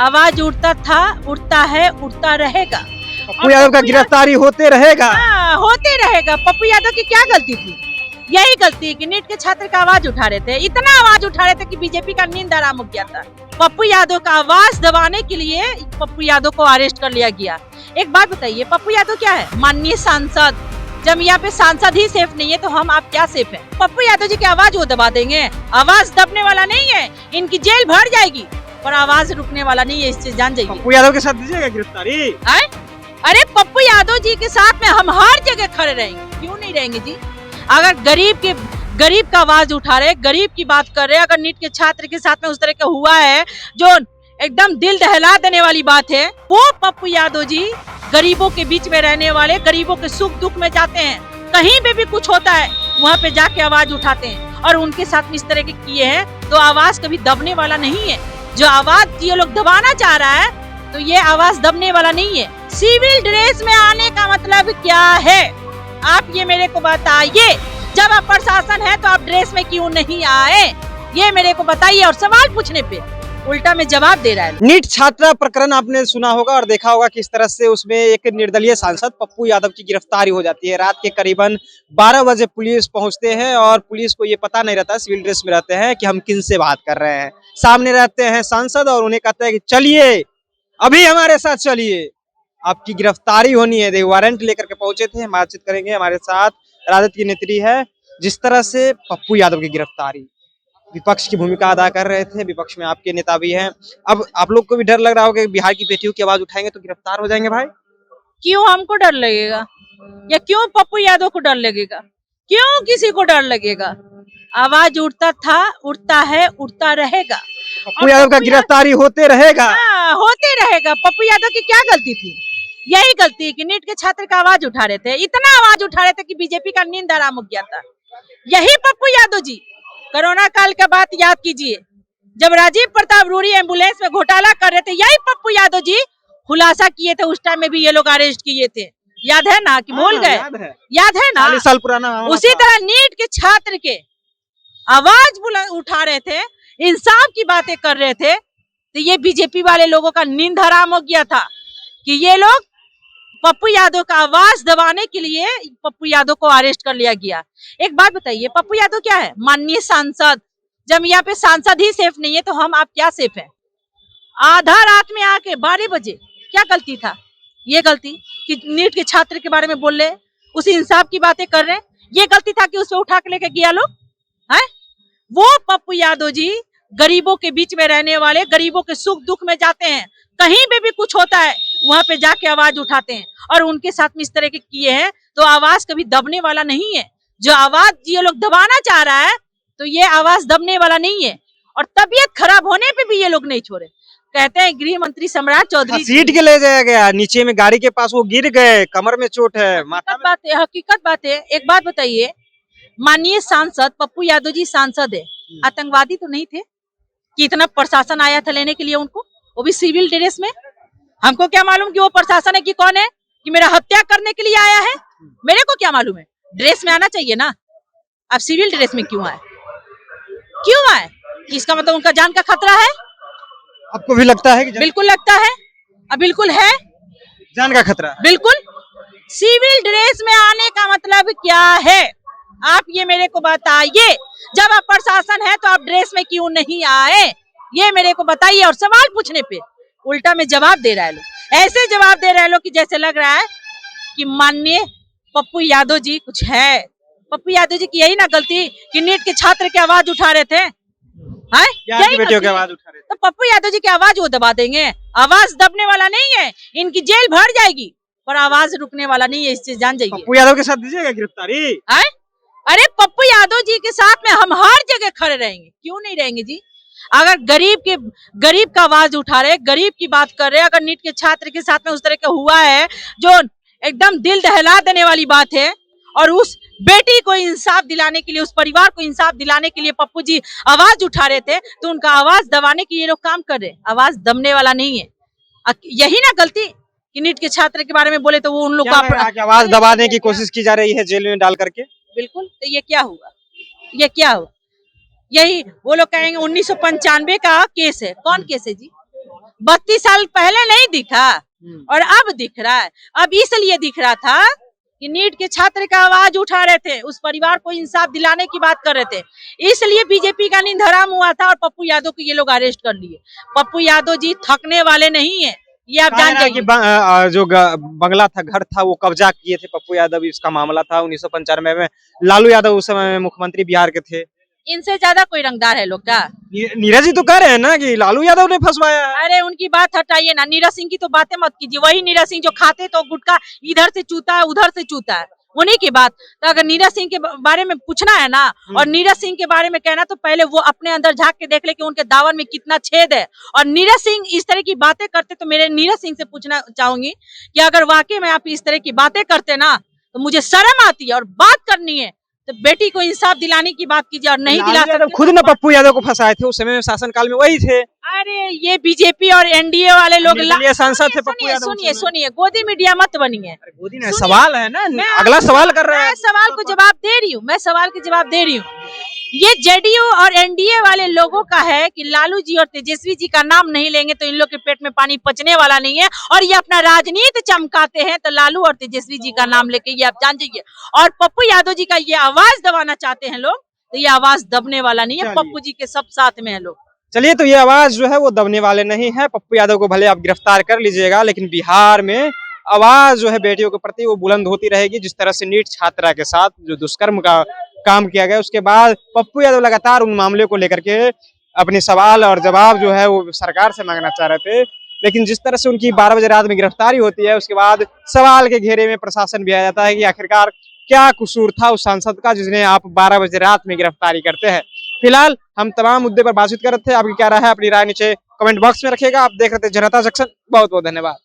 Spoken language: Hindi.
आवाज उठता था, उठता है, उठता रहेगा। पप्पू यादव का गिरफ्तारी होते रहेगा। होते रहेगा। पप्पू यादव की क्या गलती थी? यही गलती है कि नीट के छात्र का आवाज उठा रहे थे, इतना आवाज उठा रहे थे कि बीजेपी का नींद हराम हो गया था। पप्पू यादव का आवाज दबाने के लिए पप्पू यादव को अरेस्ट कर लिया गया। एक बात बताइए, पप्पू यादव क्या है? माननीय सांसद। जब यहाँ पे सांसद ही सेफ नहीं है तो हम आप क्या सेफ है? पप्पू यादव जी की आवाज वो दबा देंगे? आवाज दबने वाला नहीं है, इनकी जेल भर जाएगी पर आवाज रुकने वाला नहीं है, इस चीज जान जाइए। पप्पू यादव के साथ दीजिएगा गिरफ्तारी? अरे पप्पू यादव जी के साथ में हम हर जगह खड़े रहेंगे, क्यों नहीं रहेंगे जी? अगर गरीब का आवाज उठा रहे, गरीब की बात कर रहे, अगर नीट के छात्र के साथ में उस तरह का हुआ है जो एकदम दिल दहला देने वाली बात है, वो पप्पू यादव जी गरीबों के बीच में रहने वाले, गरीबों के सुख दुख में जाते हैं, कहीं पे भी कुछ होता है वहाँ पे जाके आवाज उठाते हैं और उनके साथ में इस तरह के किए हैं तो आवाज कभी दबने वाला नहीं है। जो आवाज ये लोग दबाना चाह रहा है तो ये आवाज दबने वाला नहीं है। सिविल ड्रेस में आने का मतलब क्या है? आप ये मेरे को बताइए। जब आप प्रशासन है तो आप ड्रेस में क्यों नहीं आए? ये मेरे को बताइए। और सवाल पूछने पे उल्टा में जवाब दे रहा है। नीट छात्रा प्रकरण आपने सुना होगा और देखा होगा किस तरह से उसमें एक निर्दलीय सांसद पप्पू यादव की गिरफ्तारी हो जाती है। रात के करीबन 12 बजे पुलिस पहुंचते हैं और पुलिस को ये पता नहीं रहता, सिविल ड्रेस में रहते हैं कि हम किन से बात कर रहे हैं। सामने रहते हैं सांसद और उन्हें कहते हैं कि चलिए अभी हमारे साथ चलिए, आपकी गिरफ्तारी होनी है। देखिए वारंट लेकर के पहुंचे थे। बातचीत करेंगे, हमारे साथ राजद की नेत्री है। जिस तरह से पप्पू यादव की गिरफ्तारी, विपक्ष की भूमिका अदा कर रहे थे, विपक्ष में आपके नेता भी हैं। अब आप लोग को भी डर लग रहा होगा कि बिहार की बेटियों की आवाज उठाएंगे तो गिरफ्तार हो जाएंगे भाई? क्यों हमको डर लगेगा या क्यों पप्पू यादव को डर लगेगा? क्यों किसी को डर लगेगा? आवाज उठता था, उठता है, उठता रहेगा। पप्पू यादव का गिरफ्तारी होते रहेगा। होते रहेगा। पप्पू यादव की क्या गलती थी? यही गलती है कि नीट के छात्र का आवाज उठा रहे थे, इतना आवाज उठा रहे थे कि बीजेपी का नींद हराम हो गया था। यही पप्पू यादव जी, कोरोना काल का बात याद कीजिए, जब राजीव प्रताप रूडी एम्बुलेंस में घोटाला कर रहे थे, यही पप्पू यादव जी खुलासा किए थे। उस टाइम में भी ये लोग अरेस्ट किए थे, याद है ना? कि भूल गए? याद है ना? 40 साल पुराना। उसी तरह नीट के छात्र के आवाज उठा रहे थे, इंसाफ की बातें कर रहे थे, तो ये बीजेपी वाले लोगों का नींद हराम हो गया था कि ये लोग पप्पू यादव का आवाज दबाने के लिए पप्पू यादव को अरेस्ट कर लिया गया। एक बात बताइए, पप्पू यादव क्या है? माननीय सांसद। जब यहाँ पे सांसद ही सेफ नहीं है तो हम आप क्या सेफ है? आधा रात में आके 12 बजे क्या गलती था? ये गलती कि नीट के छात्र के बारे में बोल रहे, उस इंसाफ की बातें कर रहे, ये गलती था कि उसे उठा के लेके गया लोग है? वो पप्पू यादव जी गरीबों के बीच में रहने वाले, गरीबों के सुख दुख में जाते हैं, कहीं पे भी कुछ होता है वहां पे जाके आवाज उठाते हैं और उनके साथ में इस तरह के किए हैं तो आवाज कभी दबने वाला नहीं है। जो आवाज ये लोग दबाना चाह रहा है तो ये आवाज दबने वाला नहीं है। और तबीयत खराब होने पे भी ये लोग नहीं छोड़े। कहते हैं गृह मंत्री सम्राट चौधरी सीट के ले जाया गया, नीचे में गाड़ी के पास वो गिर गए, कमर में चोट है। हकीकत बात है। एक बात बताइए, माननीय सांसद पप्पू यादव जी सांसद है, आतंकवादी तो नहीं थे कि इतना प्रशासन आया था लेने के लिए उनको, वो भी सिविल ड्रेस में। हमको क्या मालूम कि वो प्रशासन है कि कौन है कि मेरा हत्या करने के लिए आया है? मेरे को क्या मालूम है? ड्रेस में आना चाहिए ना। आप सिविल ड्रेस में क्यों आए? क्यों आए? इसका मतलब उनका जान का खतरा है? आपको भी लगता है कि बिल्कुल लगता है। अब बिल्कुल है, जान का खतरा। बिल्कुल। सिविल ड्रेस में आने का मतलब क्या है? आप ये मेरे को बताइए। जब आप प्रशासन है तो आप ड्रेस में क्यों नहीं आए? ये मेरे को बताइए। और सवाल पूछने पे उल्टा में जवाब दे रहा है लोग, ऐसे जवाब दे रहे हैं लोग कि जैसे लग रहा है कि माननीय पप्पू यादव जी कुछ है। पप्पू यादव जी की यही ना गलती कि नीट के छात्र की आवाज उठा रहे थे, बेटियों की आवाज उठा रहे थे, तो पप्पू यादव जी की आवाज वो दबा देंगे? आवाज दबने वाला नहीं है, इनकी जेल भर जाएगी पर आवाज रुकने वाला नहीं है, इस चीज जान जाइए। पप्पू यादव के साथ दीजिएगा गिरफ्तारी? अरे पप्पू यादव जी के साथ में हम हर जगह खड़े रहेंगे, क्यों नहीं रहेंगे जी? अगर गरीब का आवाज उठा रहे, गरीब की बात कर रहे, अगर नीट के छात्र के साथ में उस तरह का हुआ है जो एकदम दिल दहला देने वाली बात है और उस बेटी को इंसाफ दिलाने के लिए, उस परिवार को इंसाफ दिलाने के लिए पप्पू जी आवाज उठा रहे थे तो उनका आवाज दबाने की ये लोग काम कर रहे। आवाज दबने वाला नहीं है। यही ना गलती कि नीट के छात्र के बारे में बोले तो वो उन लोग को आवाज दबाने की कोशिश की जा रही है जेल में डाल करके। बिल्कुल। तो ये क्या हुआ? ये क्या हुआ? यही वो लोग कहेंगे 1995 का केस है। कौन केस है जी? 32 साल पहले नहीं दिखा और अब दिख रहा है। अब इसलिए दिख रहा था कि नीट के छात्र का आवाज उठा रहे थे, उस परिवार को इंसाफ दिलाने की बात कर रहे थे, इसलिए बीजेपी का नींद हराम हुआ था और पप्पू यादव को ये लोग अरेस्ट कर लिए। पप्पू यादव जी थकने वाले नहीं है, ये आप जान जाइए। जो बंगला था, घर था, वो कब्जा किए थे पप्पू यादव, इसका मामला था 1995 में। लालू यादव उस समय में मुख्यमंत्री बिहार के थे। इनसे ज्यादा कोई रंगदार है लोग का? नीरज जी तो कह रहे हैं ना कि लालू यादव ने फंसवाया है। अरे उनकी बात हटाइए ना, नीरज सिंह की तो बातें मत कीजिए। वही नीरज सिंह जो खाते तो गुटखा इधर से चूता है उधर से चूता है, उन्हीं की बात। तो अगर नीरज सिंह के बारे में पूछना है ना और नीरज सिंह के बारे में कहना, तो पहले वो अपने अंदर झांक के देख ले कि उनके दावन में कितना छेद है। और नीरज सिंह इस तरह की बातें करते तो मेरे नीरज सिंह से पूछना चाहूंगी कि अगर वाकई में आप इस तरह की बातें करते ना तो मुझे शर्म आती है और बात करनी है तो बेटी को इंसाफ दिलाने की बात कीजिए और नहीं दिला सकते। खुद न पप्पू यादव को फंसाए थे, उस समय में शासनकाल में वही थे। अरे ये बीजेपी और एनडीए वाले लोग सांसद थे पप्पू यादव। सुनिए सुनिए, गोदी मीडिया मत बनिए। गोदी नहीं, सवाल है ना, अगला सवाल कर रहे हैं। मैं सवाल को जवाब दे रही हूँ, मैं सवाल के जवाब दे रही हूँ। ये जेडीयू और एनडीए वाले लोगों का है कि लालू जी और तेजस्वी जी का नाम नहीं लेंगे तो इन लोग के पेट में पानी पचने वाला नहीं है, और ये अपना राजनीति चमकाते हैं तो लालू और तेजस्वी जी का नाम लेके ये आप जान जाइए। और पप्पू यादव जी का ये आवाज दबाना चाहते हैं लोग तो ये आवाज दबने वाला नहीं है। पप्पू जी के सब साथ में है लोग। चलिए, तो ये आवाज जो है वो दबने वाले नहीं है। पप्पू यादव को भले आप गिरफ्तार कर लीजिएगा, लेकिन बिहार में आवाज जो है बेटियों के प्रति वो बुलंद होती रहेगी। जिस तरह से नीट छात्रा के साथ जो दुष्कर्म का काम किया गया, उसके बाद पप्पू यादव लगातार उन मामले को लेकर के अपने सवाल और जवाब जो है वो सरकार से मांगना चाह रहे थे। लेकिन जिस तरह से उनकी 12 बजे रात में गिरफ्तारी होती है, उसके बाद सवाल के घेरे में प्रशासन भी आ जाता है कि आखिरकार क्या कसूर था उस सांसद का जिसने आप 12 बजे रात में गिरफ्तारी करते हैं। फिलहाल हम तमाम मुद्दे पर बातचीत कर रहे थे। आपकी क्या राय है, अपनी राय नीचे कमेंट बॉक्स में रखिएगा। आप देख रहे थे जनता जंक्शन। बहुत बहुत धन्यवाद।